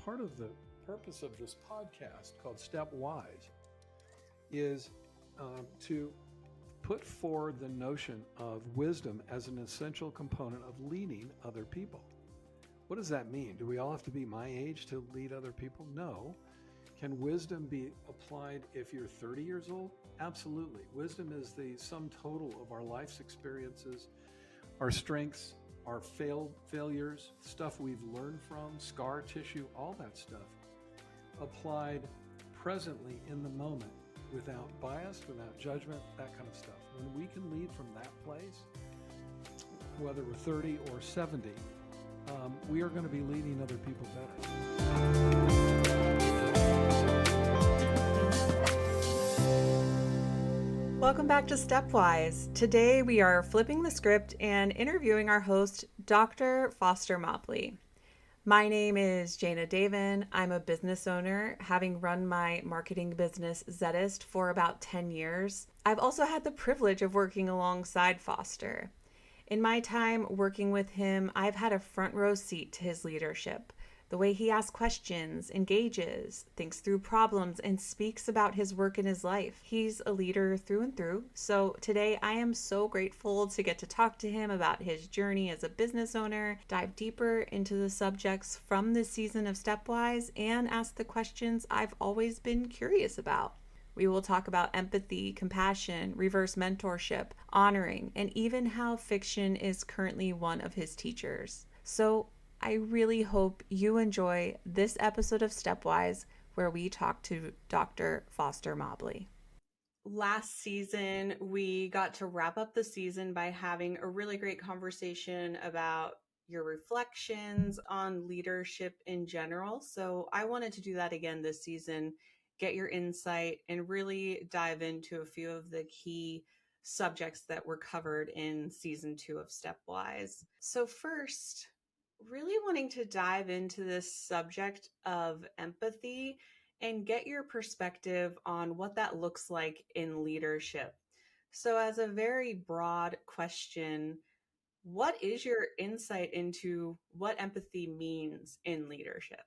part of the purpose of this podcast called Stepwise is to put forward the notion of wisdom as an essential component of leading other people. What does that mean? Do we all have to be my age to lead other people? No. Can wisdom be applied if you're 30 years old? Absolutely. Wisdom is the sum total of our life's experiences, our strengths, our failures, stuff we've learned from, scar tissue, all that stuff, applied presently in the moment without bias, without judgment, that kind of stuff. When we can lead from that place, whether we're 30 or 70, we are going to be leading other people better. Welcome back to Stepwise. Today we are flipping the script and interviewing our host, Dr. Foster Mobley. My name is Jana Devan. I'm a business owner, having run my marketing business Zetist for about 10 years. I've also had the privilege of working alongside Foster. In my time working with him, I've had a front row seat to his leadership. The way he asks questions, engages, thinks through problems, and speaks about his work in his life. He's a leader through and through. So today I am so grateful to get to talk to him about his journey as a business owner, dive deeper into the subjects from this season of Stepwise, and ask the questions I've always been curious about. We will talk about empathy, compassion, reverse mentorship, honoring, and even how fiction is currently one of his teachers. So I really hope you enjoy this episode of Stepwise, where we talk to Dr. Foster Mobley. Last season, we got to wrap up the season by having a really great conversation about your reflections on leadership in general. So I wanted to do that again this season, get your insight, and really dive into a few of the key subjects that were covered in season 2 of Stepwise. So first, really wanting to dive into this subject of empathy and get your perspective on what that looks like in leadership. So as a very broad question, what is your insight into what empathy means in leadership?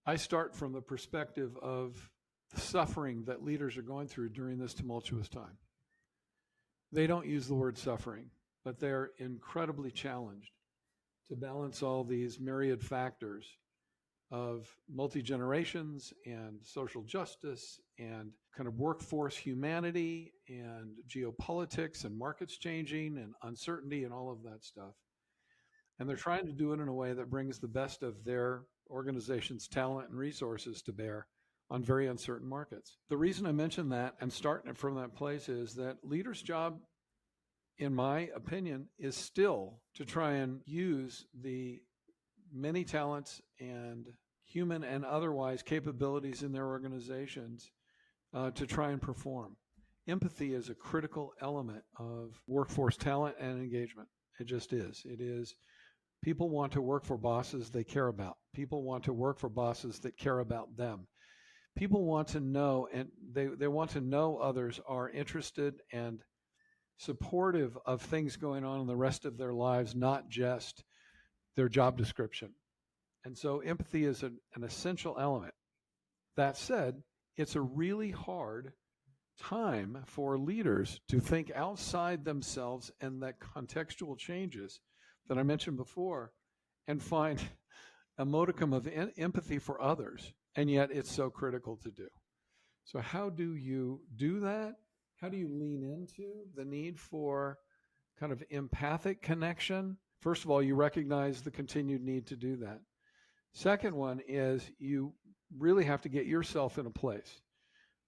I start from the perspective of the suffering that leaders are going through during this tumultuous time. They don't use the word suffering, but they're incredibly challenged to balance all these myriad factors of multi-generations and social justice and kind of workforce humanity and geopolitics and markets changing and uncertainty and all of that stuff. And they're trying to do it in a way that brings the best of their organization's talent and resources to bear on very uncertain markets. The reason I mention that and starting it from that place is that leaders' job, in my opinion, is still to try and use the many talents and human and otherwise capabilities in their organizations to try and perform. Empathy is a critical element of workforce talent and engagement. It just is. It is. People want to work for bosses they care about. People want to work for bosses that care about them. People want to know, and they want to know others are interested and supportive of things going on in the rest of their lives, not just their job description. And so empathy is an essential element. That said, it's a really hard time for leaders to think outside themselves and the contextual changes that I mentioned before and find a modicum of empathy for others. And yet it's so critical to do. So how do you do that? How do you lean into the need for kind of empathic connection? First of all, you recognize the continued need to do that. Second one is you really have to get yourself in a place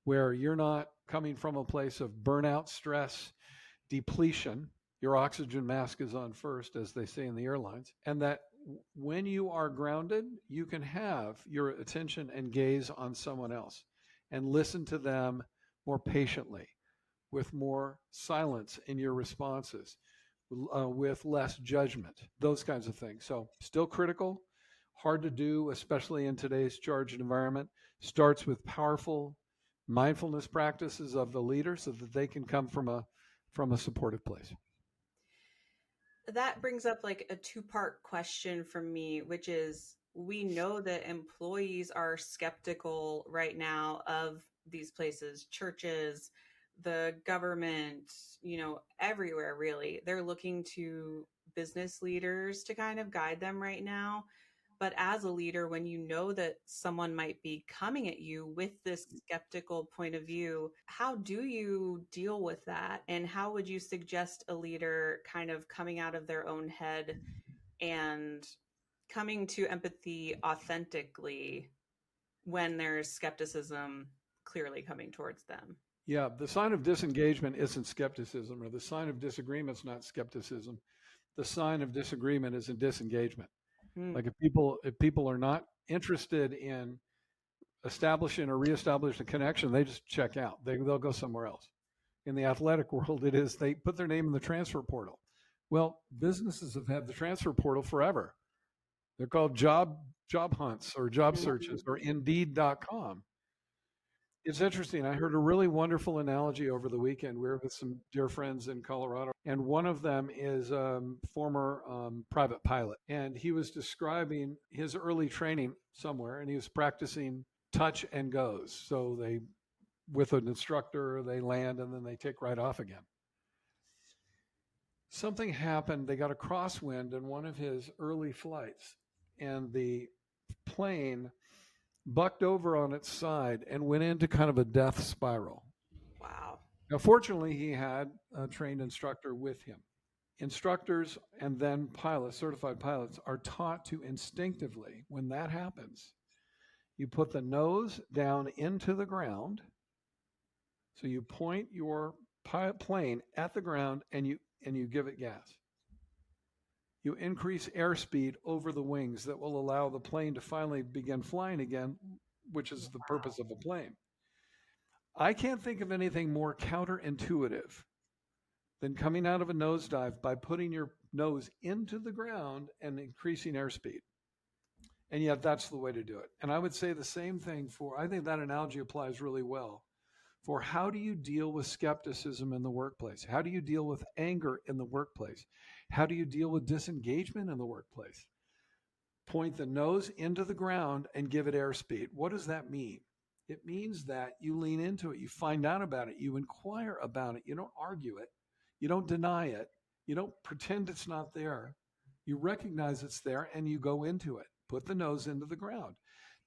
where you're not coming from a place of burnout, stress, depletion. Your oxygen mask is on first, as they say in the airlines, and that when you are grounded, you can have your attention and gaze on someone else and listen to them more patiently, with more silence in your responses, with less judgment, those kinds of things. So still critical, hard to do, especially in today's charged environment. Starts with powerful mindfulness practices of the leader so that they can come from a supportive place. That brings up like a two-part question from me, which is we know that employees are skeptical right now of these places, churches, the government, everywhere really. They're looking to business leaders to kind of guide them right now. But as a leader, when you know that someone might be coming at you with this skeptical point of view, how do you deal with that? And how would you suggest a leader kind of coming out of their own head and coming to empathy authentically when there's skepticism clearly coming towards them? Yeah, the sign of disengagement isn't skepticism, or the sign of disagreement is not skepticism. The sign of disagreement is a disengagement. Like if people are not interested in establishing or reestablishing a connection, they just check out. They'll go somewhere else. In the athletic world, it is they put their name in the transfer portal. Well, businesses have had the transfer portal forever. They're called job hunts or job searches or Indeed.com. It's interesting. I heard a really wonderful analogy over the weekend. We were with some dear friends in Colorado, and one of them is a former private pilot. And he was describing his early training somewhere, and he was practicing touch and goes. So they, with an instructor, they land and then they take right off again. Something happened. They got a crosswind in one of his early flights, and the plane bucked over on its side and went into kind of a death spiral. Wow. Now, fortunately, he had a trained instructor with him. Instructors and then pilots, certified pilots, are taught to instinctively, when that happens, you put the nose down into the ground. So you point your plane at the ground and you give it gas. You increase airspeed over the wings that will allow the plane to finally begin flying again, which is the purpose of a plane. I can't think of anything more counterintuitive than coming out of a nosedive by putting your nose into the ground and increasing airspeed. And yet that's the way to do it. And I would say the same thing I think that analogy applies really well for how do you deal with skepticism in the workplace? How do you deal with anger in the workplace? How do you deal with disengagement in the workplace? Point the nose into the ground and give it airspeed. What does that mean? It means that you lean into it, you find out about it, you inquire about it, you don't argue it, you don't deny it, you don't pretend it's not there. You recognize it's there and you go into it. Put the nose into the ground.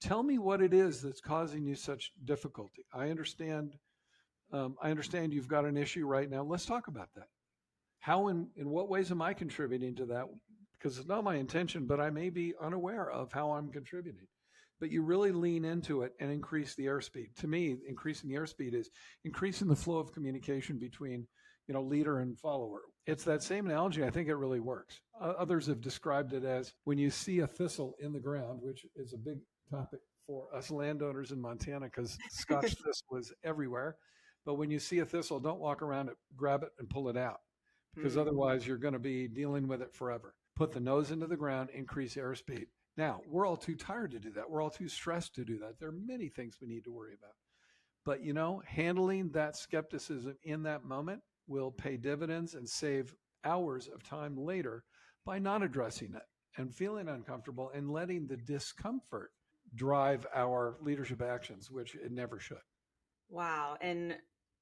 Tell me what it is that's causing you such difficulty. I understand you've got an issue right now. Let's talk about that. How in what ways am I contributing to that? Because it's not my intention, but I may be unaware of how I'm contributing. But you really lean into it and increase the airspeed. To me, increasing the airspeed is increasing the flow of communication between, leader and follower. It's that same analogy. I think it really works. Others have described it as when you see a thistle in the ground, which is a big topic for us landowners in Montana because Scotch thistle is everywhere. But when you see a thistle, don't walk around it, grab it and pull it out because otherwise you're going to be dealing with it forever. Put the nose into the ground, increase airspeed. Now, we're all too tired to do that. We're all too stressed to do that. There are many things we need to worry about. But, handling that skepticism in that moment will pay dividends and save hours of time later by not addressing it and feeling uncomfortable and letting the discomfort drive our leadership actions, which it never should. Wow. And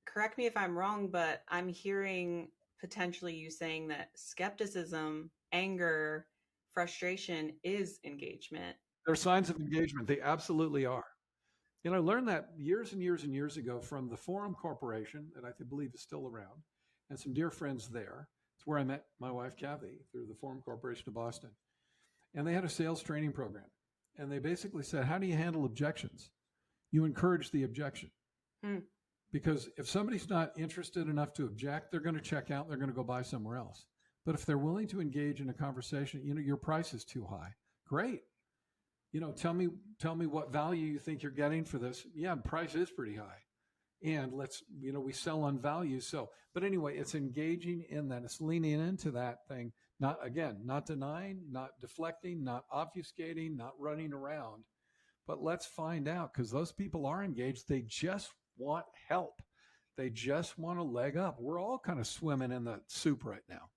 correct me if I'm wrong, but I'm hearing potentially you saying that skepticism, anger, frustration is engagement. They're signs of engagement. They absolutely are. I learned that years and years and years ago from the Forum Corporation, that I believe is still around, and some dear friends there. It's where I met my wife, Kathy, through the Forum Corporation of Boston. And they had a sales training program. And they basically said, how do you handle objections? You encourage the objection. Because if somebody's not interested enough to object, they're going to check out, they're going to go buy somewhere else. But if they're willing to engage in a conversation, your price is too high. Great. Tell me what value you think you're getting for this. Yeah, price is pretty high. And we sell on value. But anyway, it's engaging in that. It's leaning into that thing. Not denying, not deflecting, not obfuscating, not running around. But let's find out, because those people are engaged. They just want help. They just want a leg up. We're all kind of swimming in the soup right now.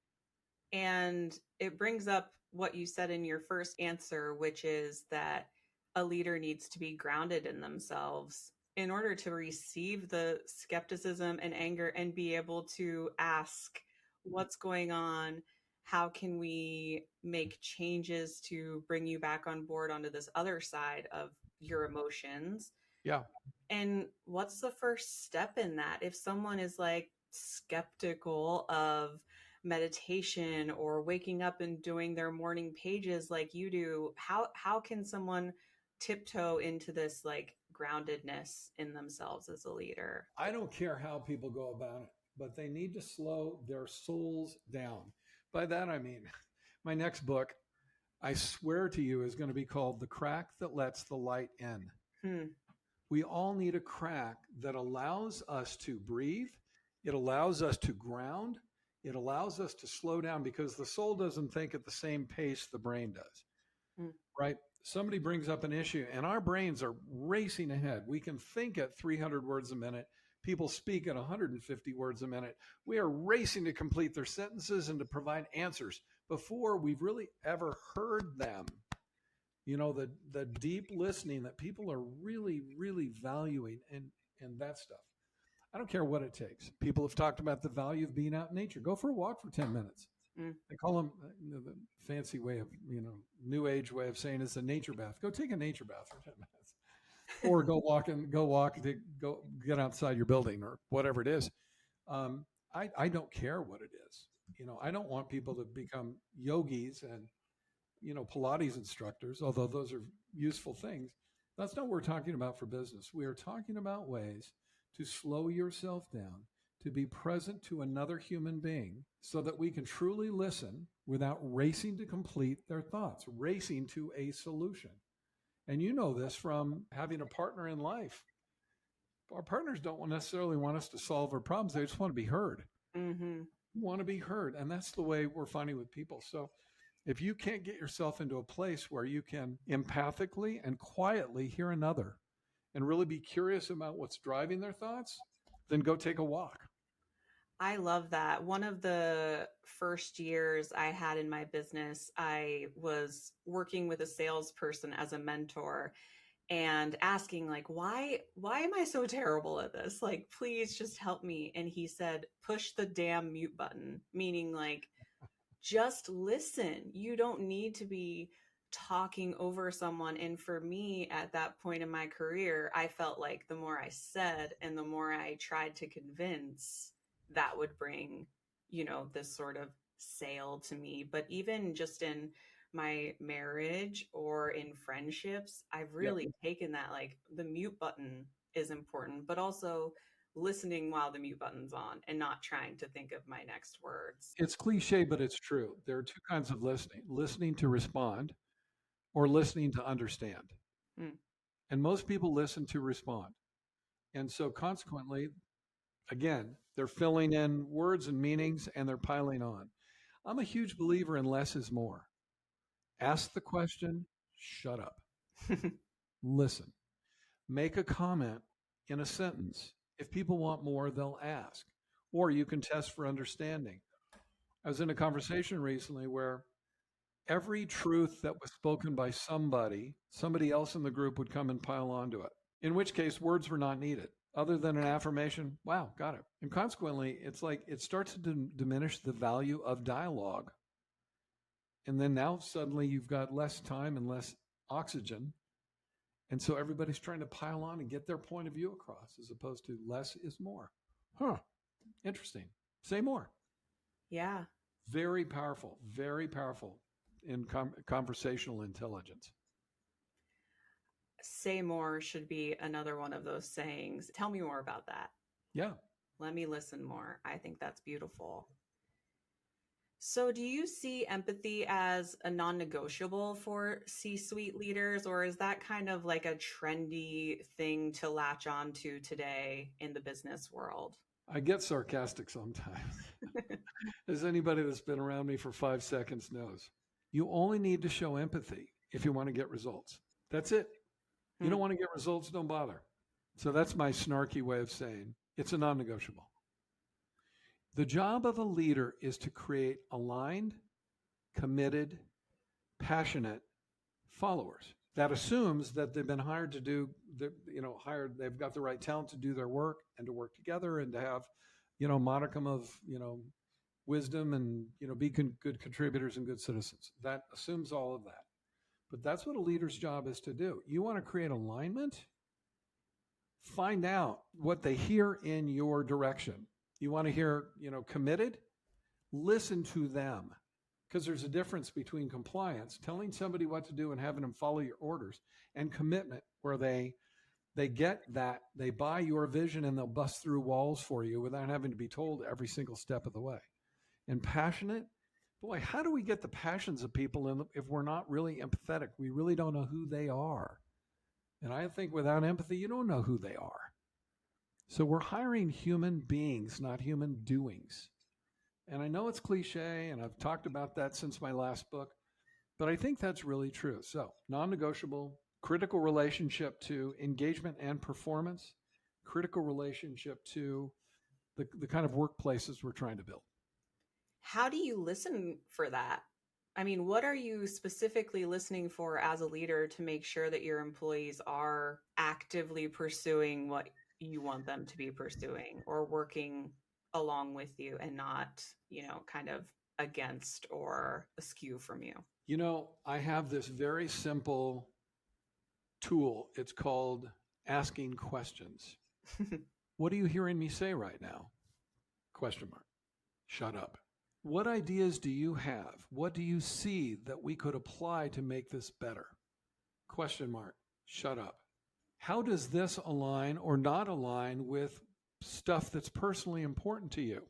And it brings up what you said in your first answer, which is that a leader needs to be grounded in themselves in order to receive the skepticism and anger and be able to ask what's going on. How can we make changes to bring you back on board onto this other side of your emotions? Yeah. And what's the first step in that? If someone is like skeptical of meditation or waking up and doing their morning pages like you do, how can someone tiptoe into this like groundedness in themselves as a leader? I don't care how people go about it, but they need to slow their souls down. By that, I mean, my next book, I swear to you, is going to be called The Crack That Lets the Light In. We all need a crack that allows us to breathe. It allows us to ground. It allows us to slow down because the soul doesn't think at the same pace the brain does, right? Somebody brings up an issue and our brains are racing ahead. We can think at 300 words a minute. People speak at 150 words a minute. We are racing to complete their sentences and to provide answers before we've really ever heard them. You know, the deep listening that people are really, really valuing and that stuff. I don't care what it takes. People have talked about the value of being out in nature. Go for a walk for 10 minutes. They call them the fancy way of, new age way of saying it's a nature bath. Go take a nature bath for 10 minutes. Or go get outside your building or whatever it is. I don't care what it is. I don't want people to become yogis and Pilates instructors, although those are useful things. That's not what we're talking about for business. We are talking about ways to slow yourself down, to be present to another human being so that we can truly listen without racing to complete their thoughts, racing to a solution. And you know this from having a partner in life. Our partners don't necessarily want us to solve our problems. They just want to be heard. We want to be heard. And that's the way we're finding with people. So if you can't get yourself into a place where you can empathically and quietly hear another and really be curious about what's driving their thoughts, then go take a walk. I love that. One of the first years I had in my business, I was working with a salesperson as a mentor and asking like, why am I so terrible at this? Like, please just help me. And he said, push the damn mute button, meaning like, just listen. You don't need to be talking over someone. And for me at that point in my career, I felt like the more I said and the more I tried to convince, that would bring, this sort of sale to me. But even just in my marriage or in friendships, I've really taken that, like the mute button is important, but also listening while the mute button's on and not trying to think of my next words. It's cliche, but it's true. There are two kinds of listening to respond or listening to understand. And most people listen to respond. And so consequently, again, they're filling in words and meanings and they're piling on. I'm a huge believer in less is more. Ask the question, shut up. Listen. Make a comment in a sentence. If people want more, they'll ask. Or you can test for understanding. I was in a conversation recently where every truth that was spoken by somebody else in the group would come and pile onto it, in which case words were not needed. Other than an affirmation, wow, got it. And consequently, it's like it starts to diminish the value of dialogue. And then now suddenly you've got less time and less oxygen. And so everybody's trying to pile on and get their point of view across as opposed to less is more. Interesting. Say more. Yeah. Very powerful in conversational intelligence. Say more should be another one of those sayings. Tell me more about that. Yeah. Let me listen more. I think that's beautiful. So do you see empathy as a non-negotiable for C-suite leaders, or is that kind of like a trendy thing to latch on to today in the business world? I get sarcastic sometimes. As anybody that's been around me for 5 seconds knows. You only need to show empathy if you want to get results. That's it. You don't want to get results, don't bother. So that's my snarky way of saying it's a non-negotiable. The job of a leader is to create aligned, committed, passionate followers. That assumes that they've been hired to do they've got the right talent to do their work and to work together and to have, modicum of, wisdom and, be good contributors and good citizens. That assumes all of that. But that's what a leader's job is to do. You want to create alignment? Find out what they hear in your direction. You want to hear, committed? Listen to them. Because there's a difference between compliance, telling somebody what to do and having them follow your orders, and commitment, where they get that, they buy your vision, and they'll bust through walls for you without having to be told every single step of the way. And passionate, boy, how do we get the passions of people if we're not really empathetic? We really don't know who they are. And I think without empathy, you don't know who they are. So we're hiring human beings, not human doings. And I know it's cliche, and I've talked about that since my last book, but I think that's really true. So, non-negotiable, critical relationship to engagement and performance, critical relationship to the kind of workplaces we're trying to build. How do you listen for that? I mean, what are you specifically listening for as a leader to make sure that your employees are actively pursuing what you want them to be pursuing, or working along with you and not, kind of against or askew from you? I have this very simple tool. It's called asking questions. What are you hearing me say right now? Question mark. Shut up. What ideas do you have? What do you see that we could apply to make this better? Question mark. Shut up. How does this align or not align with stuff that's personally important to you?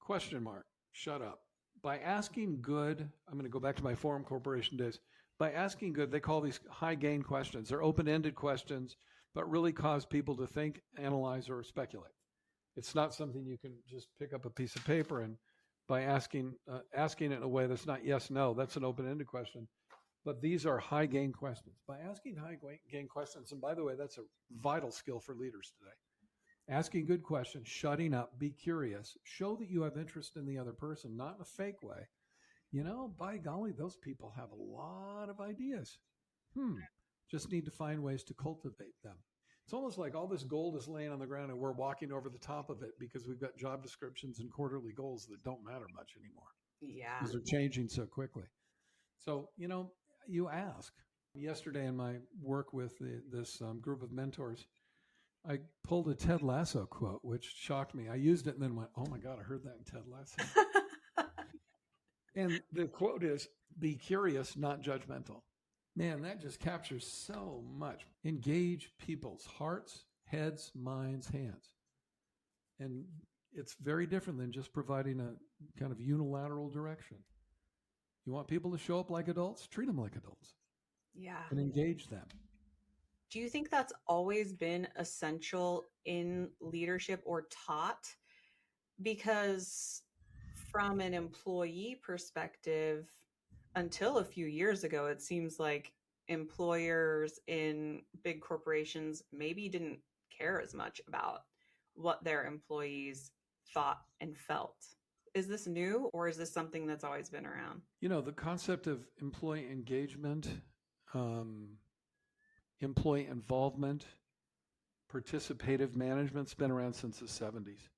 Question mark. Shut up. By asking good, I'm going to go back to my Forum Corporation days. By asking good, they call these high gain questions. They're open-ended questions, but really cause people to think, analyze, or speculate. It's not something you can just pick up a piece of paper and by asking it in a way that's not yes, no, that's an open-ended question. But these are high gain questions. By asking high gain questions, and by the way, that's a vital skill for leaders today. Asking good questions, shutting up, be curious, show that you have interest in the other person, not in a fake way. By golly, those people have a lot of ideas. Just need to find ways to cultivate them. It's almost like all this gold is laying on the ground and we're walking over the top of it because we've got job descriptions and quarterly goals that don't matter much anymore. Yeah. Because they're changing so quickly. So, you ask. Yesterday in my work with this group of mentors, I pulled a Ted Lasso quote, which shocked me. I used it and then went, oh my God, I heard that in Ted Lasso. And the quote is, be curious, not judgmental. Man, that just captures so much. Engage people's hearts, heads, minds, hands. And it's very different than just providing a kind of unilateral direction. You want people to show up like adults? Treat them like adults. Yeah. And engage them. Do you think that's always been essential in leadership or taught? Because from an employee perspective, until a few years ago, it seems like employers in big corporations maybe didn't care as much about what their employees thought and felt. Is this new, or is this something that's always been around? The concept of employee engagement, employee involvement, participative management's been around since the 70s.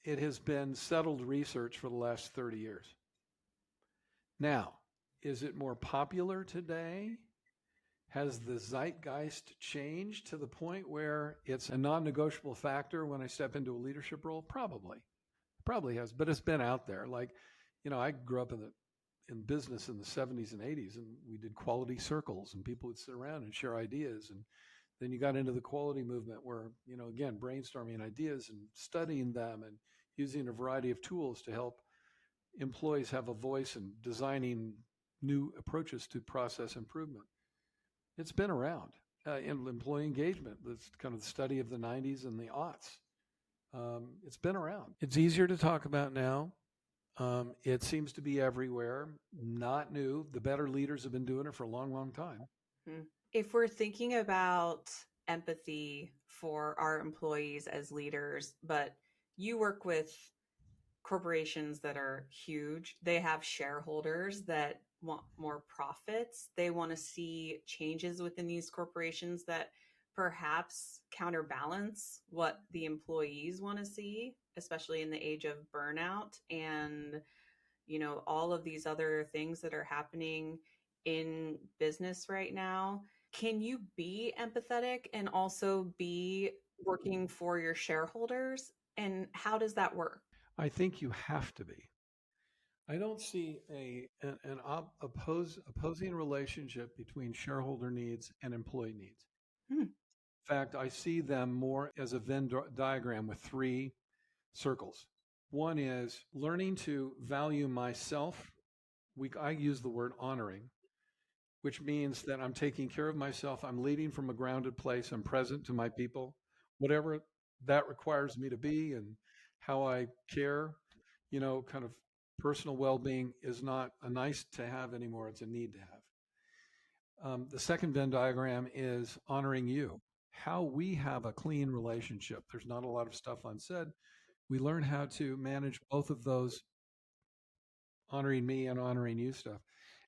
It has been settled research for the last 30 years. Now, is it more popular today? Has the zeitgeist changed to the point where it's a non-negotiable factor when I step into a leadership role? Probably has, but it's been out there. Like, I grew up in business in the 70s and 80s, and we did quality circles, and people would sit around and share ideas. And then you got into the quality movement where, again, brainstorming ideas and studying them and using a variety of tools to help employees have a voice in designing new approaches to process improvement. It's been around. In employee engagement, that's kind of the study of the 90s and the aughts. It's been around. It's easier to talk about now. It seems to be everywhere. Not new. The better leaders have been doing it for a long, long time. If we're thinking about empathy for our employees as leaders, but you work with corporations that are huge. They have shareholders that want more profits. They want to see changes within these corporations that perhaps counterbalance what the employees want to see, especially in the age of burnout and, all of these other things that are happening in business right now. Can you be empathetic and also be working for your shareholders? And how does that work? I think you have to be. I don't see opposing relationship between shareholder needs and employee needs. Hmm. In fact, I see them more as a Venn diagram with three circles. One is learning to value myself. I use the word honoring, which means that I'm taking care of myself. I'm leading from a grounded place. I'm present to my people, whatever that requires me to be, and how I care, kind of personal well-being is not a nice to have anymore. It's a need to have. The second Venn diagram is honoring you, how we have a clean relationship. There's not a lot of stuff unsaid. We learn how to manage both of those, honoring me and honoring you stuff.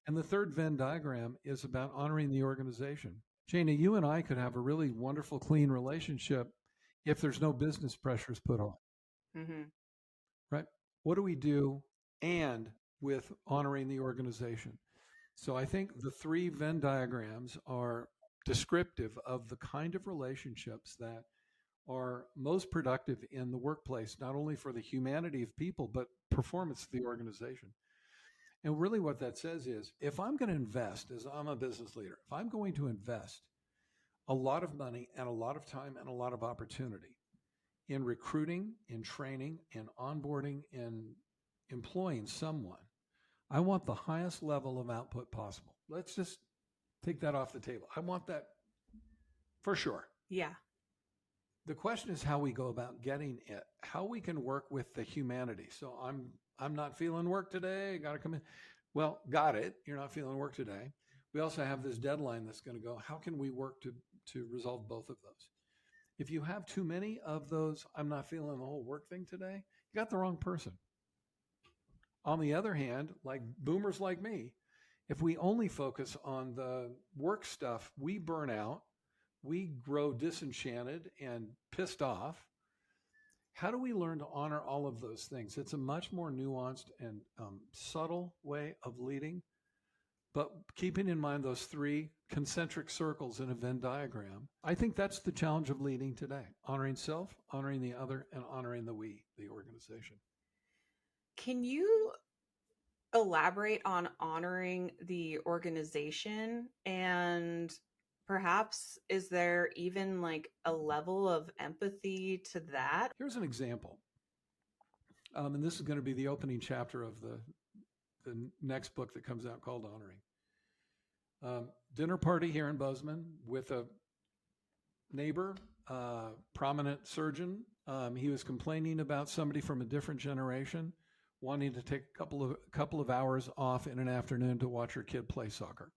And the third Venn diagram is about honoring the organization. Jana, you and I could have a really wonderful, clean relationship if there's no business pressures put on. Mm-hmm. Right? What do we do and with honoring the organization? So I think the three Venn diagrams are descriptive of the kind of relationships that are most productive in the workplace, not only for the humanity of people, but performance of the organization. And really what that says is, if I'm going to invest, as I'm a business leader, if I'm going to invest a lot of money and a lot of time and a lot of opportunity in recruiting, in training, in onboarding, in employing someone, I want the highest level of output possible. Let's just take that off the table. I want that for sure. Yeah. The question is how we go about getting it, how we can work with the humanity. So I'm not feeling work today. Got to come in. Well, got it. You're not feeling work today. We also have this deadline that's going to go. How can we work to resolve both of those? If you have too many of those, I'm not feeling the whole work thing today, you got the wrong person. On the other hand, like boomers like me, if we only focus on the work stuff, we burn out, we grow disenchanted and pissed off. How do we learn to honor all of those things? It's a much more nuanced and subtle way of leading, but keeping in mind those three concentric circles in a Venn diagram, I think that's the challenge of leading today. Honoring self, honoring the other, and honoring the we, the organization. Can you elaborate on honoring the organization? And perhaps is there even like a level of empathy to that? Here's an example. And this is going to be the opening chapter of the next book that comes out called Honoring. Dinner party here in Bozeman with a neighbor, prominent surgeon. He was complaining about somebody from a different generation wanting to take a couple of hours off in an afternoon to watch her kid play soccer.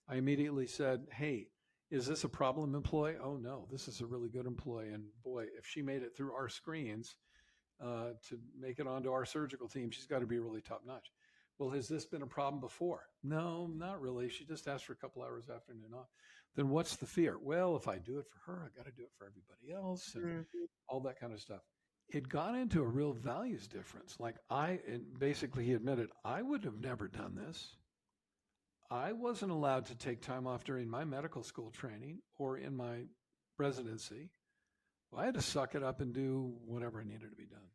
I immediately said, hey, is this a problem employee? Oh no, this is a really good employee. And boy, if she made it through our screens to make it onto our surgical team, she's got to be really top notch. Well, has this been a problem before? No, not really. She just asked for a couple hours afternoon off. Then what's the fear? Well, if I do it for her, I got to do it for everybody else and all that kind of stuff. It got into a real values difference. Like and basically he admitted, I would have never done this. I wasn't allowed to take time off during my medical school training or in my residency. Well, I had to suck it up and do whatever needed to be done.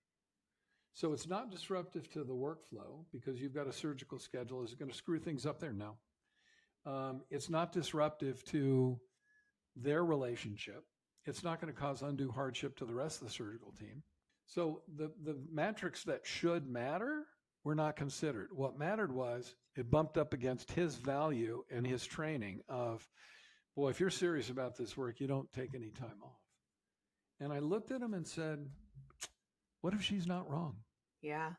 So it's not disruptive to the workflow because you've got a surgical schedule. Is it going to screw things up there? No. It's not disruptive to their relationship. It's not going to cause undue hardship to the rest of the surgical team. So the metrics that should matter were not considered. What mattered was it bumped up against his value and his training of, boy, if you're serious about this work, you don't take any time off. And I looked at him and said, what if she's not wrong? Yeah.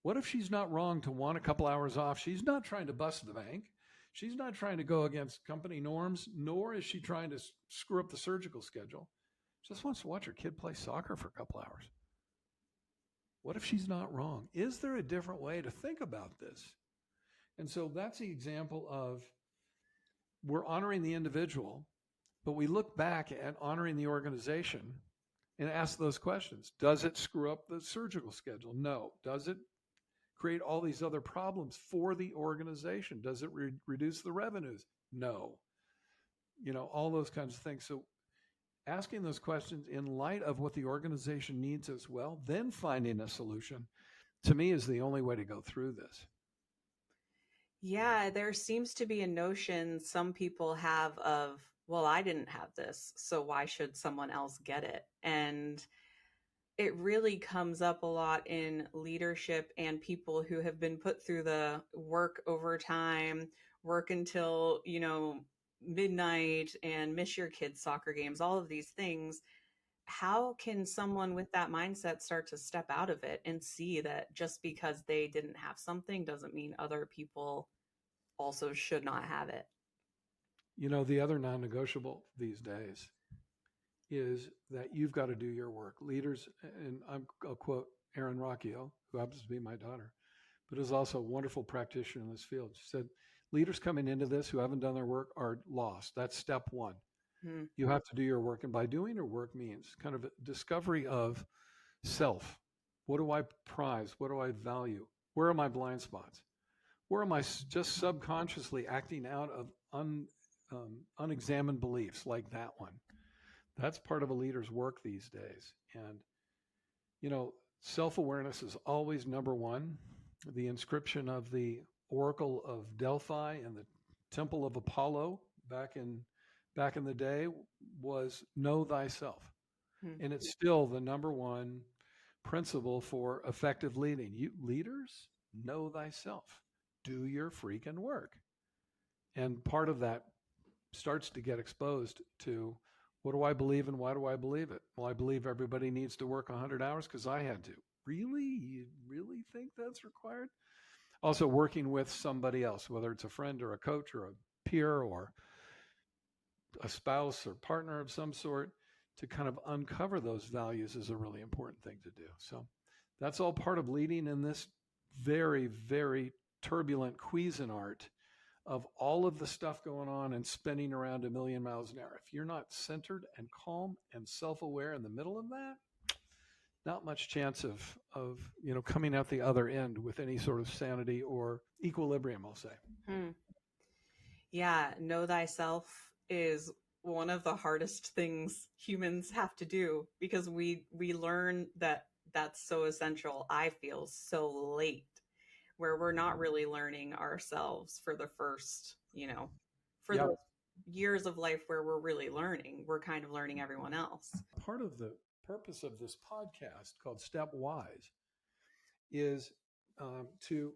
What if she's not wrong to want a couple hours off? She's not trying to bust the bank. She's not trying to go against company norms, nor is she trying to screw up the surgical schedule. She just wants to watch her kid play soccer for a couple hours. What if she's not wrong? Is there a different way to think about this? And so that's the example of we're honoring the individual, but we look back at honoring the organization and ask those questions. Does it screw up the surgical schedule? No. Does it create all these other problems for the organization? Does it reduce the revenues? No. All those kinds of things. So asking those questions in light of what the organization needs as well, then finding a solution, to me, is the only way to go through this. Yeah, there seems to be a notion some people have of, well, I didn't have this, so why should someone else get it? And it really comes up a lot in leadership and people who have been put through the work overtime, work until, midnight and miss your kids' soccer games, all of these things. How can someone with that mindset start to step out of it and see that just because they didn't have something doesn't mean other people also should not have it? The other non-negotiable these days is that you've got to do your work. Leaders, and I'll quote Erin Rocchio, who happens to be my daughter, but is also a wonderful practitioner in this field. She said, leaders coming into this who haven't done their work are lost. That's step one. You have to do your work. And by doing your work means kind of a discovery of self. What do I prize? What do I value? Where are my blind spots? Where am I just subconsciously acting out of unexamined beliefs like that one? That's part of a leader's work these days. And, self-awareness is always number one. The inscription of the Oracle of Delphi and the Temple of Apollo back in the day was know thyself. And it's still the number one principle for effective leading. You leaders, know thyself. Do your freaking work. And part of that starts to get exposed to, what do I believe and why do I believe it? Well, I believe everybody needs to work 100 hours because I had to. Really? You really think that's required? Also working with somebody else, whether it's a friend or a coach or a peer or a spouse or partner of some sort, to kind of uncover those values is a really important thing to do. So that's all part of leading in this very, very turbulent Cuisinart of all of the stuff going on and spinning around a million miles an hour. If you're not centered and calm and self-aware in the middle of that, not much chance of coming out the other end with any sort of sanity or equilibrium, I'll say. Yeah, know thyself is one of the hardest things humans have to do, because we learn that that's so essential, I feel, so late, where we're not really learning ourselves for the first, the years of life where we're really learning. We're kind of learning everyone else. Part of the purpose of this podcast called Stepwise is to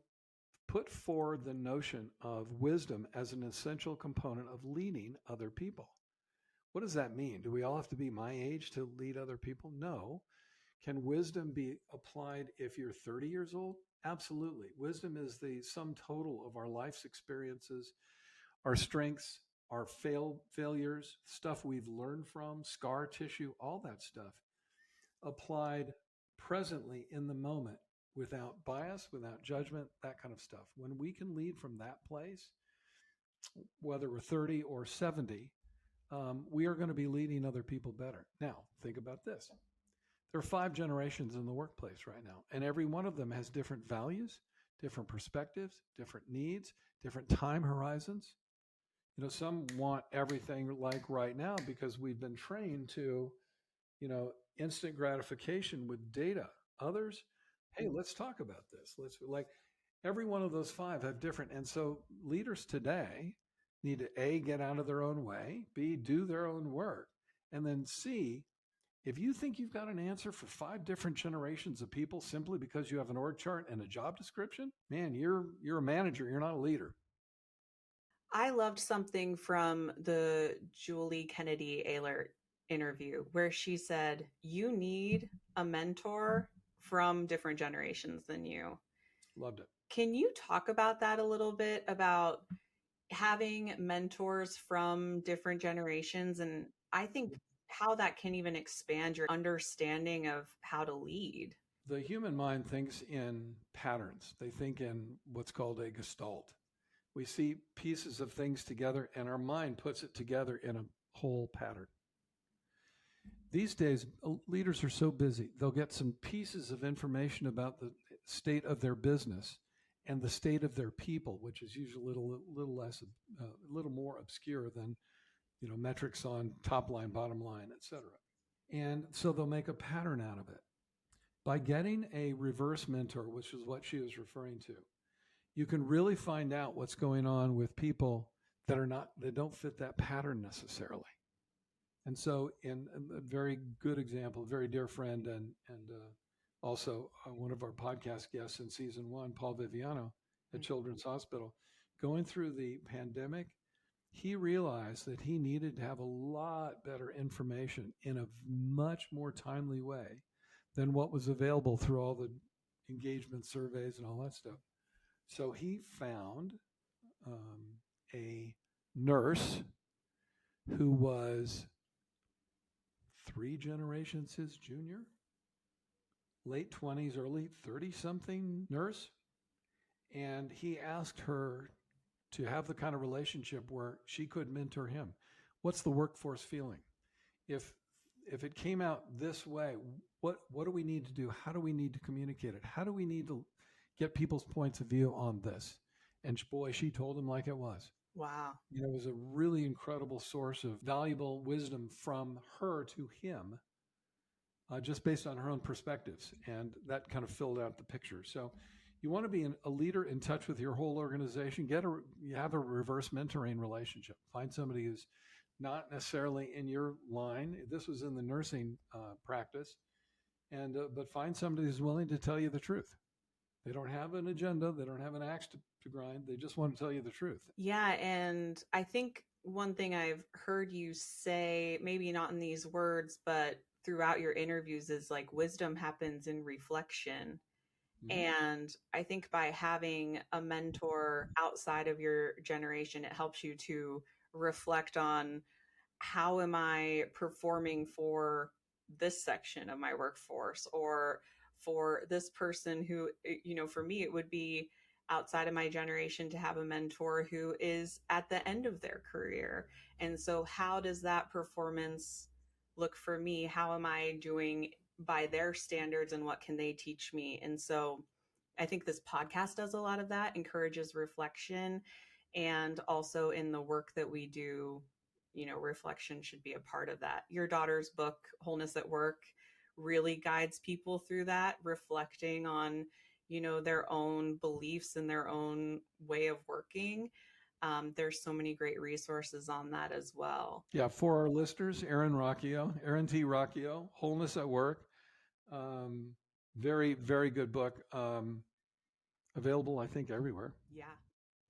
put forward the notion of wisdom as an essential component of leading other people. What does that mean? Do we all have to be my age to lead other people? No. Can wisdom be applied if you're 30 years old? Absolutely. Wisdom is the sum total of our life's experiences, our strengths, our failures, stuff we've learned from, scar tissue, all that stuff applied presently in the moment without bias, without judgment, that kind of stuff. When we can lead from that place, whether we're 30 or 70, we are going to be leading other people better. Now, think about this. There are 5 generations in the workplace right now, and every one of them has different values, different perspectives, different needs, different time horizons. Some want everything like right now because we've been trained to, instant gratification with data. Others, hey, let's talk about this. Every one of those 5 have different. And so leaders today need to A, get out of their own way, B, do their own work, and then C, if you think you've got an answer for 5 different generations of people simply because you have an org chart and a job description, man, you're a manager, you're not a leader. I loved something from the Julie Kennedy Ehlert interview where she said, you need a mentor from different generations than you. Loved it. Can you talk about that a little bit, about having mentors from different generations? And I think how that can even expand your understanding of how to lead. The human mind thinks in patterns. They think in what's called a gestalt. We see pieces of things together, and our mind puts it together in a whole pattern. These days, leaders are so busy, they'll get some pieces of information about the state of their business and the state of their people, which is usually a little more obscure than metrics on top line, bottom line, et cetera. And so they'll make a pattern out of it. By getting a reverse mentor, which is what she was referring to, you can really find out what's going on with people that don't fit that pattern necessarily. And so, in a very good example, a very dear friend and also one of our podcast guests in season 1, Paul Viviano at Children's Hospital, going through the pandemic, he realized that he needed to have a lot better information in a much more timely way than what was available through all the engagement surveys and all that stuff. So he found a nurse who was 3 generations his junior, late 20s, early 30-something nurse. And he asked her to have the kind of relationship where she could mentor him. What's the workforce feeling? If it came out this way, what do we need to do? How do we need to communicate it? How do we need to get people's points of view on this? And boy, she told him like it was. Wow. It was a really incredible source of valuable wisdom from her to him, just based on her own perspectives. And that kind of filled out the picture. So you want to be a leader in touch with your whole organization. You have a reverse mentoring relationship. Find somebody who's not necessarily in your line. This was in the nursing practice. But find somebody who's willing to tell you the truth. They don't have an agenda. They don't have an axe to grind. They just want to tell you the truth. Yeah. And I think one thing I've heard you say, maybe not in these words, but throughout your interviews, is like wisdom happens in reflection. Mm-hmm. And I think by having a mentor outside of your generation, it helps you to reflect on, how am I performing for this section of my workforce, or for this person who, for me, it would be outside of my generation to have a mentor who is at the end of their career. And so how does that performance look for me? How am I doing by their standards, and what can they teach me? And so I think this podcast does a lot of that, encourages reflection. And also in the work that we do, reflection should be a part of that. Your daughter's book, Wholeness at Work, really guides people through that, reflecting on, their own beliefs and their own way of working. There's so many great resources on that as well. Yeah, for our listeners, Erin T. Rocchio, Wholeness at Work. Very, very good book. Available, I think, everywhere. Yeah.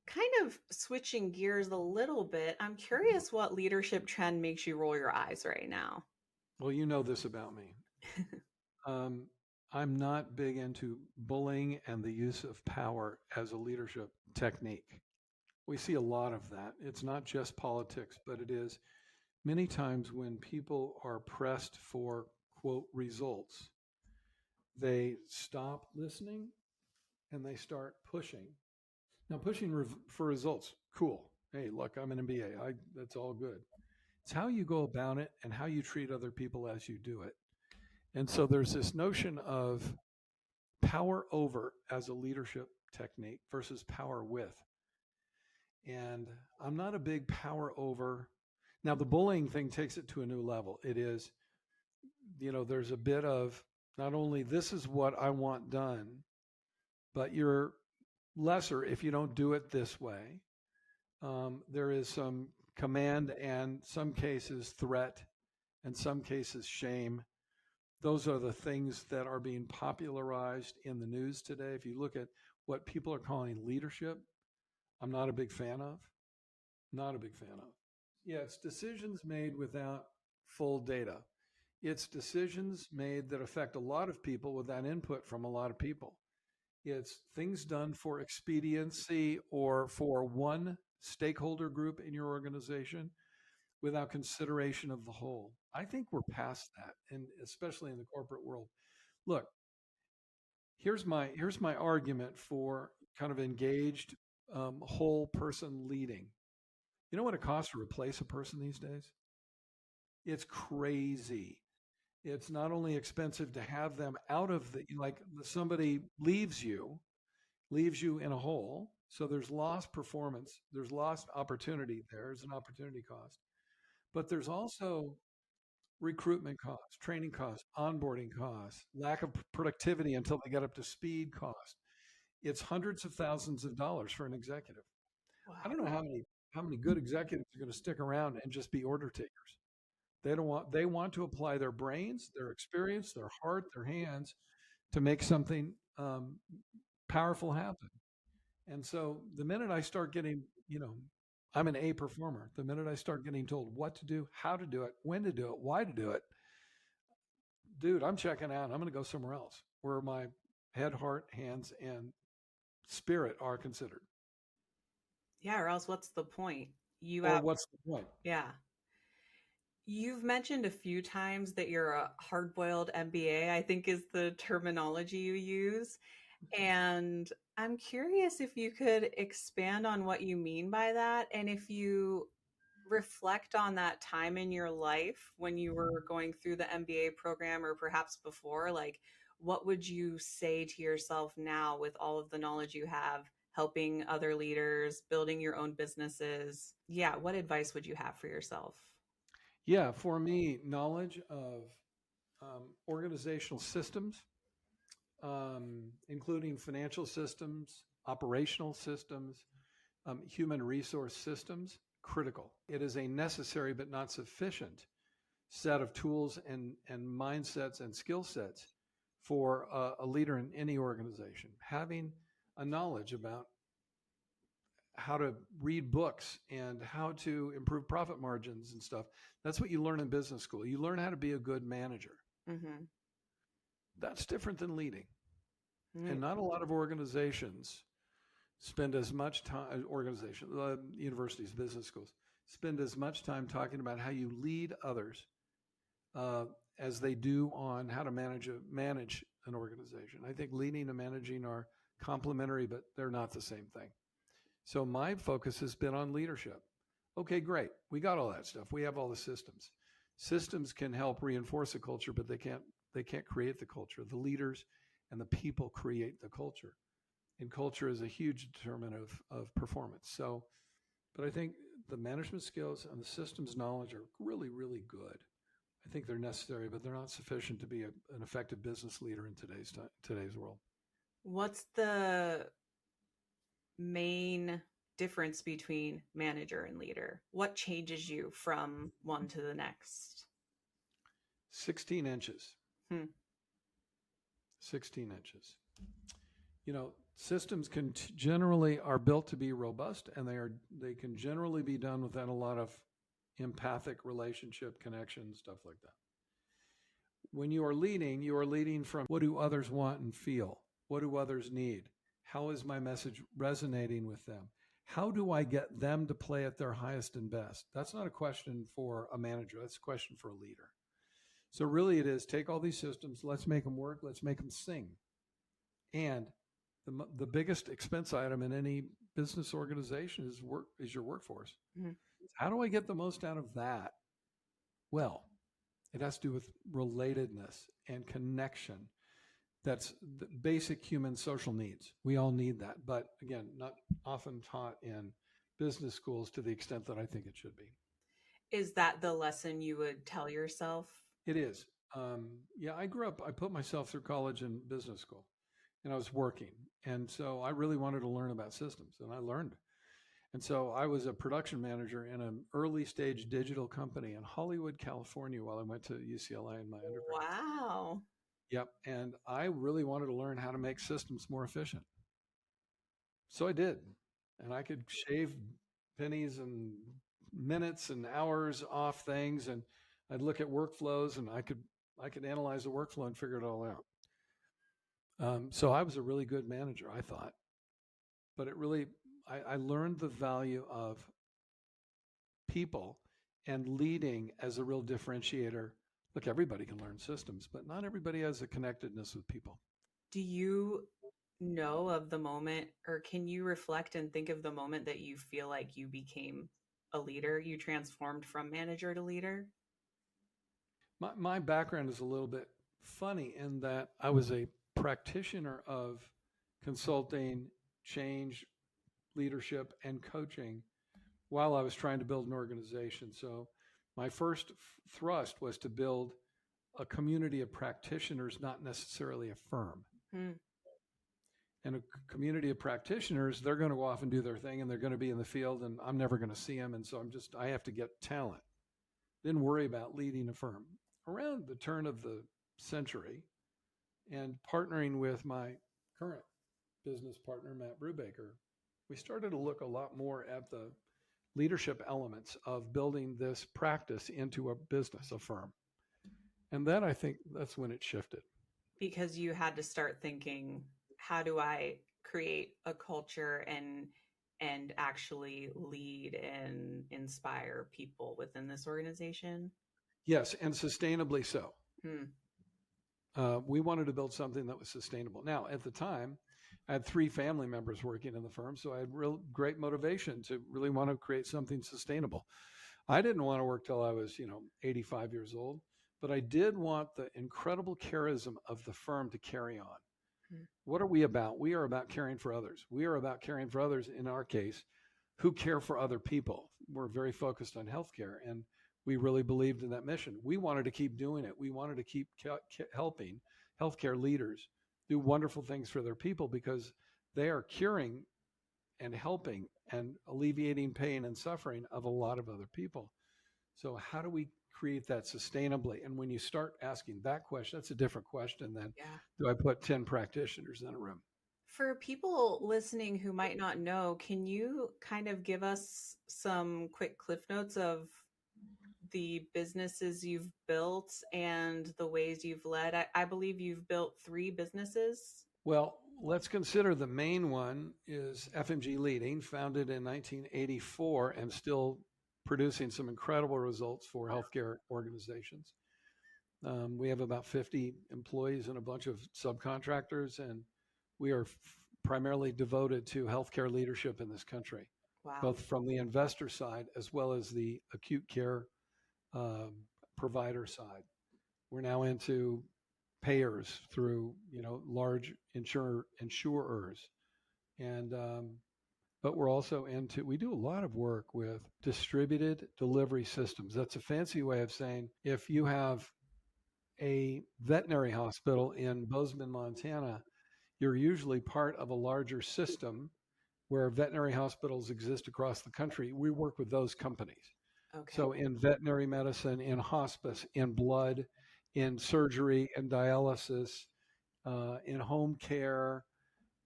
Kind of switching gears a little bit, I'm curious what leadership trend makes you roll your eyes right now. Well, you know this about me. I'm not big into bullying and the use of power as a leadership technique. We see a lot of that. It's not just politics, but it is many times when people are pressed for, quote, results, they stop listening and they start pushing. Now, pushing for results, cool. Hey, look, I'm an MBA. That's all good. It's how you go about it and how you treat other people as you do it. And so there's this notion of power over as a leadership technique versus power with. And I'm not a big power over. Now, the bullying thing takes it to a new level. It is, there's a bit of not only this is what I want done, but you're lesser if you don't do it this way. There is some command and some cases threat and some cases shame. Those are the things that are being popularized in the news today. If you look at what people are calling leadership, I'm not a big fan of. Not a big fan of. Yeah, it's decisions made without full data. It's decisions made that affect a lot of people without input from a lot of people. It's things done for expediency or for one stakeholder group in your organization without consideration of the whole. I think we're past that, and especially in the corporate world. Look, Here's my argument for kind of engaged whole person leading. You know what it costs to replace a person these days? It's crazy. It's not only expensive to have them out of the, like somebody leaves you in a hole. So there's lost performance, there's lost opportunity. There's an opportunity cost, but there's also recruitment costs, training costs, onboarding costs, lack of productivity until they get up to speed cost. It's hundreds of thousands of dollars for an executive. I don't know how many good executives are going to stick around and just be order takers. They want to apply their brains, their experience, their heart, their hands to make something powerful happen. And so the minute I start getting, I'm an A performer. The minute I start getting told what to do, how to do it, when to do it, why to do it, dude, I'm checking out. I'm going to go somewhere else where my head, heart, hands, and spirit are considered. Yeah, or else what's the point? What's the point? Yeah. You've mentioned a few times that you're a hard-boiled MBA, I think is the terminology you use. And I'm curious if you could expand on what you mean by that, and if you reflect on that time in your life when you were going through the MBA program or perhaps before, like what would you say to yourself now with all of the knowledge you have, helping other leaders, building your own businesses? Yeah, what advice would you have for yourself? Yeah, for me, knowledge of organizational systems, including financial systems, operational systems, human resource systems, critical. It is a necessary but not sufficient set of tools and mindsets and skill sets for a leader in any organization. Having a knowledge about how to read books and how to improve profit margins and stuff. That's what you learn in business school. You learn how to be a good manager. Mm-hmm. That's different than leading. Mm-hmm. And not a lot of organizations spend as much time, universities, business schools, spend as much time talking about how you lead others as they do on how to manage an organization. I think leading and managing are complementary, but they're not the same thing. So my focus has been on leadership. Okay, great. We got all that stuff. We have all the systems. Systems can help reinforce a culture, but they can't create the culture. The leaders and the people create the culture. And culture is a huge determinant of performance. So, but I think the management skills and the systems knowledge are really, really good. I think they're necessary, but they're not sufficient to be an effective business leader in today's world. What's the main difference between manager and leader? What changes you from one to the next? 16 inches. 16 inches. Systems can generally are built to be robust, and they can generally be done without a lot of empathic relationship connection, stuff like that. When you are leading from what do others want and feel? What do others need? How is my message resonating with them? How do I get them to play at their highest and best? That's not a question for a manager. That's a question for a leader. So really it is take all these systems, let's make them work, let's make them sing. And the biggest expense item in any business organization is your workforce. Mm-hmm. How do I get the most out of that? Well, it has to do with relatedness and connection. That's the basic human social needs. We all need that. But again, not often taught in business schools to the extent that I think it should be. Is that the lesson you would tell yourself? It is. I put myself through college and business school, and I was working. And so I really wanted to learn about systems, and I learned. And so I was a production manager in an early stage digital company in Hollywood, California, while I went to UCLA in my undergrad. Wow. Yep. And I really wanted to learn how to make systems more efficient. So I did. And I could shave pennies and minutes and hours off things. And I'd look at workflows, and I could analyze the workflow and figure it all out. So I was a really good manager, I thought. But I learned the value of people and leading as a real differentiator. Look, everybody can learn systems, but not everybody has a connectedness with people. Do you know of the moment, or can you reflect and think of the moment that you feel like you became a leader? You transformed from manager to leader? My background is a little bit funny in that I was a practitioner of consulting, change, leadership, and coaching while I was trying to build an organization. So my first thrust was to build a community of practitioners, not necessarily a firm. Hmm. And a community of practitioners, they're going to go off and do their thing and they're going to be in the field and I'm never going to see them. And so I have to get talent. Didn't worry about leading a firm. Around the turn of the century and partnering with my current business partner, Matt Brubaker, we started to look a lot more at the leadership elements of building this practice into a business, a firm. And then I think that's when it shifted. Because you had to start thinking, how do I create a culture and actually lead and inspire people within this organization? Yes, and sustainably so. Hmm. We wanted to build something that was sustainable. Now, at the time, I had 3 family members working in the firm, so I had real great motivation to really want to create something sustainable. I didn't want to work till I was, 85 years old, but I did want the incredible charism of the firm to carry on. Hmm. What are we about? We are about caring for others. We are about caring for others, in our case, who care for other people. We're very focused on healthcare, and we really believed in that mission. We wanted to keep doing it. We wanted to keep helping healthcare leaders do wonderful things for their people because they are curing and helping and alleviating pain and suffering of a lot of other people. So how do we create that sustainably? And when you start asking that question, that's a different question than do I put 10 practitioners in a room? For people listening who might not know, can you kind of give us some quick cliff notes of the businesses you've built and the ways you've led? I believe you've built 3 businesses. Well, let's consider the main one is FMG Leading, founded in 1984 and still producing some incredible results for healthcare organizations. We have about 50 employees and a bunch of subcontractors, and we are primarily devoted to healthcare leadership in this country, both from the investor side as well as the acute care provider side. We're now into payers through large insurers, and but we're also we do a lot of work with distributed delivery systems. That's a fancy way of saying if you have a veterinary hospital in Bozeman, Montana, you're usually part of a larger system where veterinary hospitals exist across the country. We work with those companies. Okay. So in veterinary medicine, in hospice, in blood, in surgery and dialysis, in home care,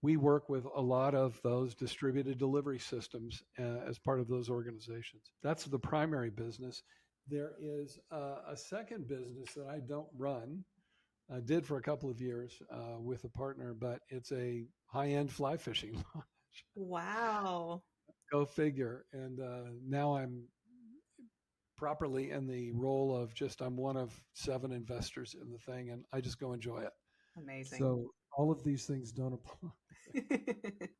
we work with a lot of those distributed delivery systems as part of those organizations. That's the primary business. There is a second business that I don't run. I did for a couple of years with a partner, but it's a high-end fly fishing lodge. Wow. Go figure. And now I'm properly in the role of I'm one of 7 investors in the thing, and I just go enjoy it. Amazing. So all of these things don't apply.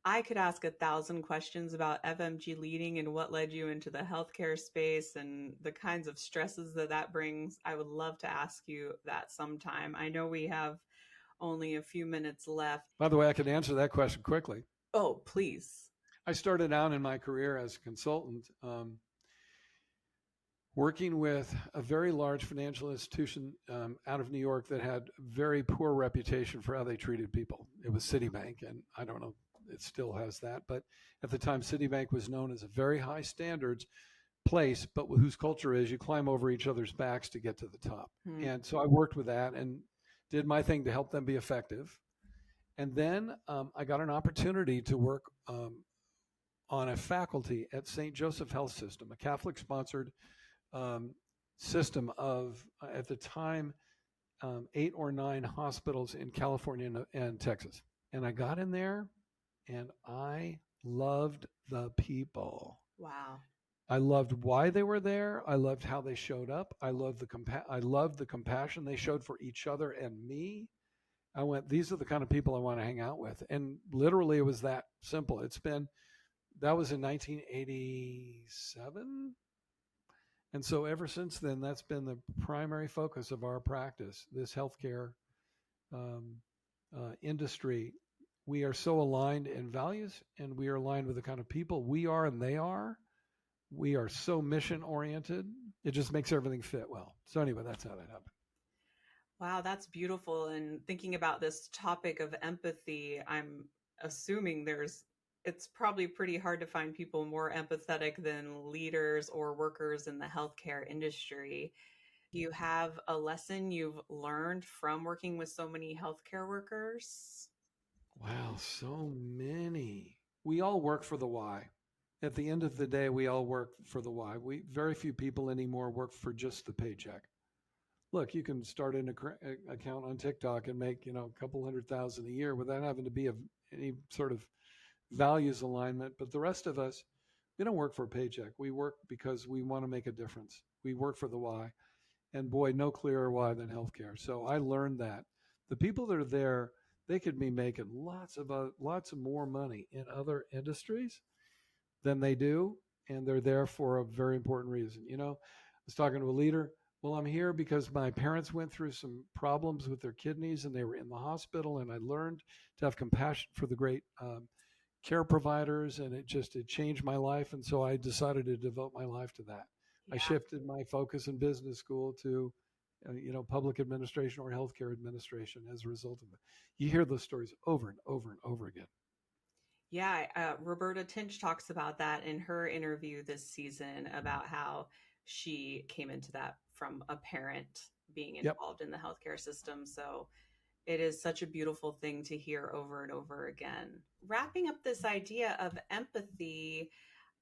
I could ask 1,000 questions about FMG Leading and what led you into the healthcare space and the kinds of stresses that brings. I would love to ask you that sometime. I know we have only a few minutes left. By the way, I can answer that question quickly. Oh, please. I started out in my career as a consultant, working with a very large financial institution out of New York that had very poor reputation for how they treated people. It was Citibank, and I don't know, it still has that. But at the time, Citibank was known as a very high standards place, but whose culture is you climb over each other's backs to get to the top. And so I worked with that and did my thing to help them be effective. And then I got an opportunity to work on a faculty at St. Joseph Health System, a Catholic-sponsored system of, at the time, 8 or 9 hospitals in California and Texas. And I got in there and I loved the people. Wow. I loved why they were there. I loved how they showed up. I loved the compassion they showed for each other and me. I went, these are the kind of people I want to hang out with. And literally it was that simple. That was in 1987. And so ever since then, that's been the primary focus of our practice, this healthcare um, industry. We are so aligned in values, and we are aligned with the kind of people we are and they are. We are so mission oriented. It just makes everything fit well. So anyway, that's how that happened. Wow, that's beautiful. And thinking about this topic of empathy, I'm assuming it's probably pretty hard to find people more empathetic than leaders or workers in the healthcare industry. Do you have a lesson you've learned from working with so many healthcare workers? Wow, so many. We all work for the why. At the end of the day, we all work for the why. We very few people anymore work for just the paycheck. Look, you can start an account on TikTok and make a couple 100,000 a year without having to be of any sort of values alignment. But the rest of us, we don't work for a paycheck. We work because we want to make a difference. We work for the why, and boy, no clearer why than healthcare. So I learned that the people that are there, they could be making lots of more money in other industries than they do, and they're there for a very important reason. I was talking to a leader. Well, I'm here because my parents went through some problems with their kidneys and they were in the hospital, and I learned to have compassion for the great care providers, and it changed my life. And so I decided to devote my life to that. Yeah. I shifted my focus in business school to public administration or healthcare administration as a result of it. You hear those stories over and over and over again. Yeah, Roberta Tinch talks about that in her interview this season about how she came into that from a parent being involved in the healthcare system. So it is such a beautiful thing to hear over and over again. Wrapping up this idea of empathy,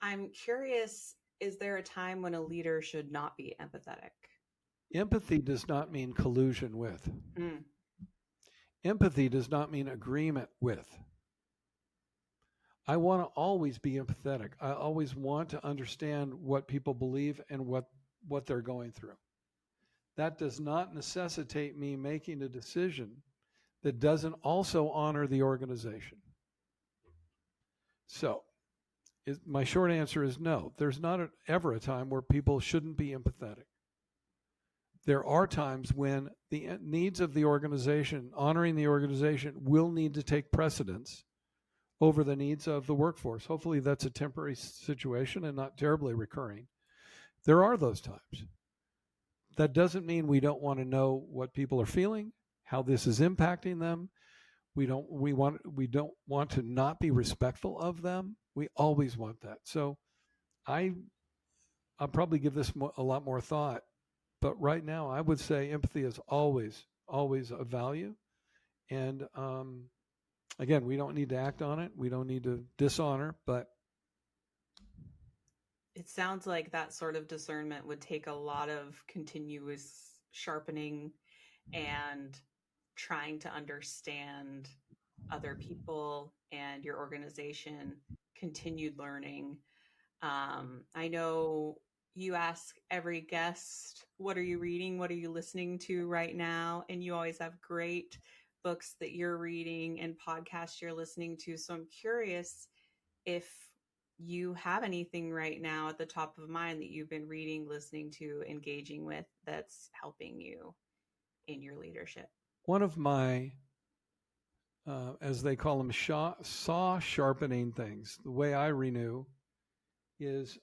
I'm curious, is there a time when a leader should not be empathetic? Empathy does not mean collusion with. Empathy does not mean agreement with. I want to always be empathetic. I always want to understand what people believe and what they're going through. That does not necessitate me making a decision that doesn't also honor the organization. So my short answer is no. There's not ever a time where people shouldn't be empathetic. There are times when the needs of the organization, honoring the organization, will need to take precedence over the needs of the workforce. Hopefully that's a temporary situation and not terribly recurring. There are those times. That doesn't mean we don't want to know what people are feeling, how this is impacting them. We don't want to not be respectful of them. We always want that. So I'll probably give this a lot more thought, but right now I would say empathy is always a value. And again, we don't need to act on it. We don't need to dishonor, but it sounds like that sort of discernment would take a lot of continuous sharpening and trying to understand other people and your organization, continued learning. I know you ask every guest, what are you reading? What are you listening to right now? And you always have great books that you're reading and podcasts you're listening to. So I'm curious if you have anything right now at the top of mind that you've been reading, listening to, engaging with that's helping you in your leadership. One of my, as they call them, saw sharpening things, the way I renew is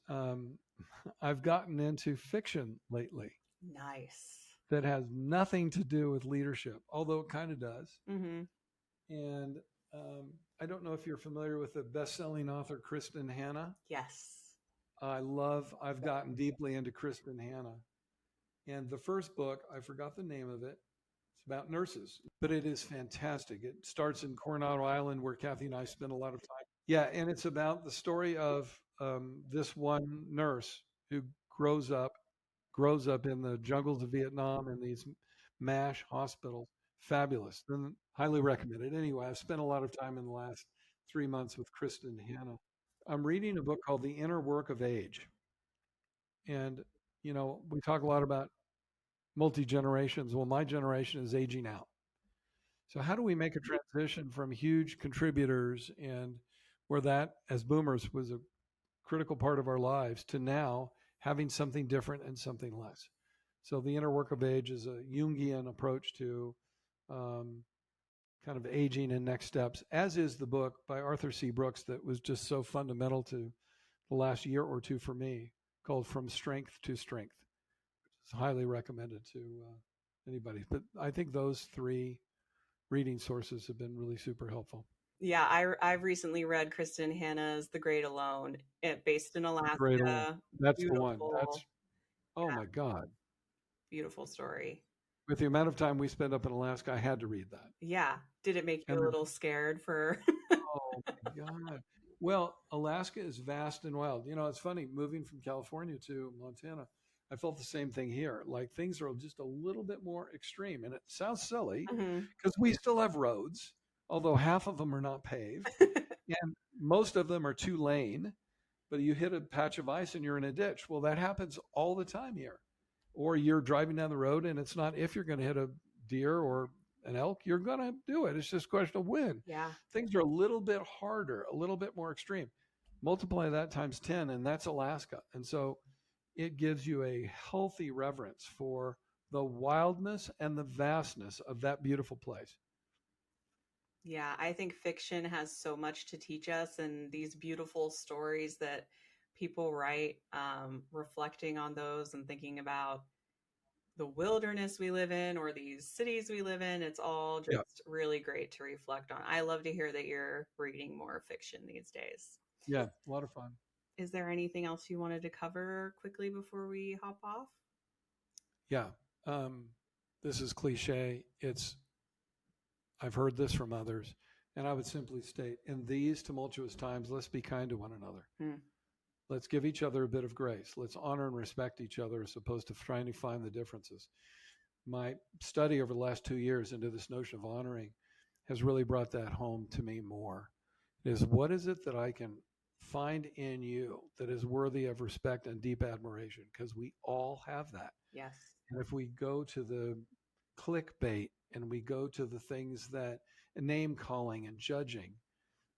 I've gotten into fiction lately. Nice. That has nothing to do with leadership, although it kind of does. Mm-hmm. And I don't know if you're familiar with the best-selling author Kristen Hanna. Yes. I've gotten deeply into Kristen Hanna. And the first book, I forgot the name of it. It's about nurses, but it is fantastic. It starts in Coronado Island, where Kathy and I spend a lot of time. Yeah, and it's about the story of this one nurse who grows up in the jungles of Vietnam in these MASH hospitals. Fabulous. And highly recommended. Anyway, I've spent a lot of time in the last 3 months with Kristen Hanna. I'm reading a book called The Inner Work of Age. And, we talk a lot about multi-generations. Well, my generation is aging out. So how do we make a transition from huge contributors and where that, as boomers, was a critical part of our lives to now having something different and something less? So the inner work of age is a Jungian approach to um, kind of aging and next steps, as is the book by Arthur C. Brooks that was just so fundamental to the last year or two for me, called From Strength to Strength. It's highly recommended to anybody. But I think those three reading sources have been really super helpful. Yeah, I've recently read Kristen Hanna's The Great Alone, based in Great. Alaska. That's the one. Beautiful, Oh yeah, my God. beautiful story. With the amount of time we spend up in Alaska, I had to read that. Yeah. Did it make you And a little scared for? oh my God. Well, Alaska is vast and wild. It's funny, moving from California to Montana, I felt the same thing here. Like things are just a little bit more extreme. And it sounds silly Mhm. because we still have roads, although half of them are not paved. And most of them are 2-lane, but you hit a patch of ice and you're in a ditch. Well, that happens all the time here. Or you're driving down the road and it's not if you're going to hit a deer or an elk, you're going to do it. It's just a question of when. Yeah. Things are a little bit harder, a little bit more extreme. Multiply that times 10, and that's Alaska. And so it gives you a healthy reverence for the wildness and the vastness of that beautiful place. Yeah, I think fiction has so much to teach us, and these beautiful stories that people write, reflecting on those and thinking about the wilderness we live in or these cities we live in. It's all Yeah. just really great to reflect on. I love to hear that you're reading more fiction these days. Yeah, a lot of fun. Is there anything else you wanted to cover quickly before we hop off? Yeah. This is cliche. I've heard this from others, and I would simply state, in these tumultuous times, let's be kind to one another. Let's give each other a bit of grace. Let's honor and respect each other as opposed to trying to find the differences. My study over the last 2 years into this notion of honoring has really brought that home to me more. What is it that I can find in you that is worthy of respect and deep admiration? Because we all have that. Yes. And if we go to the clickbait and we go to the things that name calling and judging,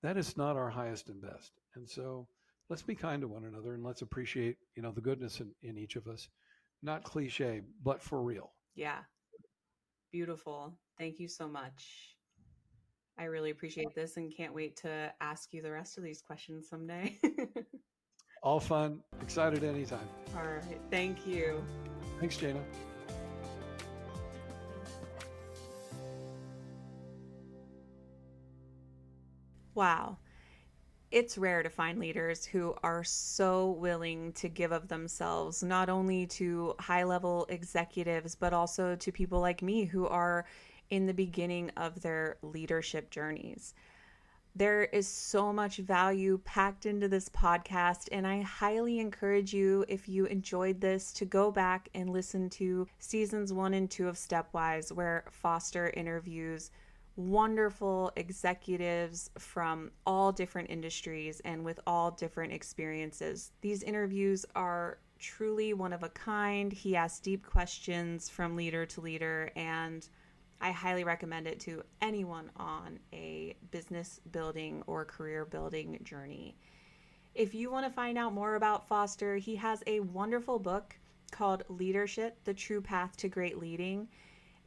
that is not our highest and best. And so let's be kind to one another and let's appreciate, the goodness in each of us. Not cliche, but for real. Yeah. Beautiful. Thank you so much. I really appreciate this and can't wait to ask you the rest of these questions someday. All fun. Excited anytime. All right. Thank you. Thanks, Jana. Wow. It's rare to find leaders who are so willing to give of themselves, not only to high-level executives, but also to people like me who are in the beginning of their leadership journeys. There is so much value packed into this podcast, and I highly encourage you, if you enjoyed this, to go back and listen to seasons 1 and 2 of Stepwise, where Foster interviews wonderful executives from all different industries and with all different experiences. These interviews are truly one of a kind. He asks deep questions from leader to leader, and I highly recommend it to anyone on a business building or career building journey. If you want to find out more about Foster, he has a wonderful book called Leadership: The True Path to Great Leading.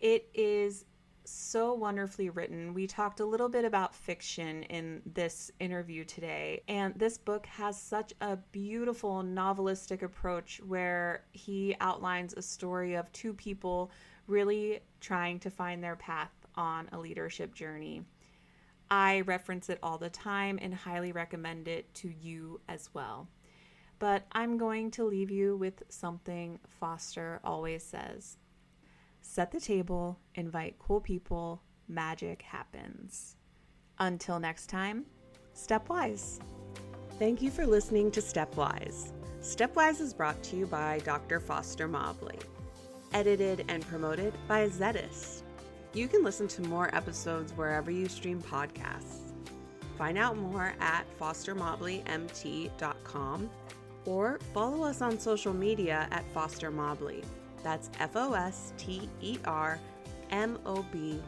It is so wonderfully written. We talked a little bit about fiction in this interview today, and this book has such a beautiful novelistic approach where he outlines a story of two people really trying to find their path on a leadership journey. I reference it all the time and highly recommend it to you as well. But I'm going to leave you with something Foster always says. Set the table, invite cool people, magic happens. Until next time, Stepwise. Thank you for listening to Stepwise. Stepwise is brought to you by Dr. Foster Mobley. Edited and promoted by Zetis. You can listen to more episodes wherever you stream podcasts. Find out more at fostermobleymt.com or follow us on social media at Foster Mobley. That's FosterMobley. Mobley.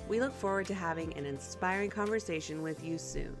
We look forward to having an inspiring conversation with you soon.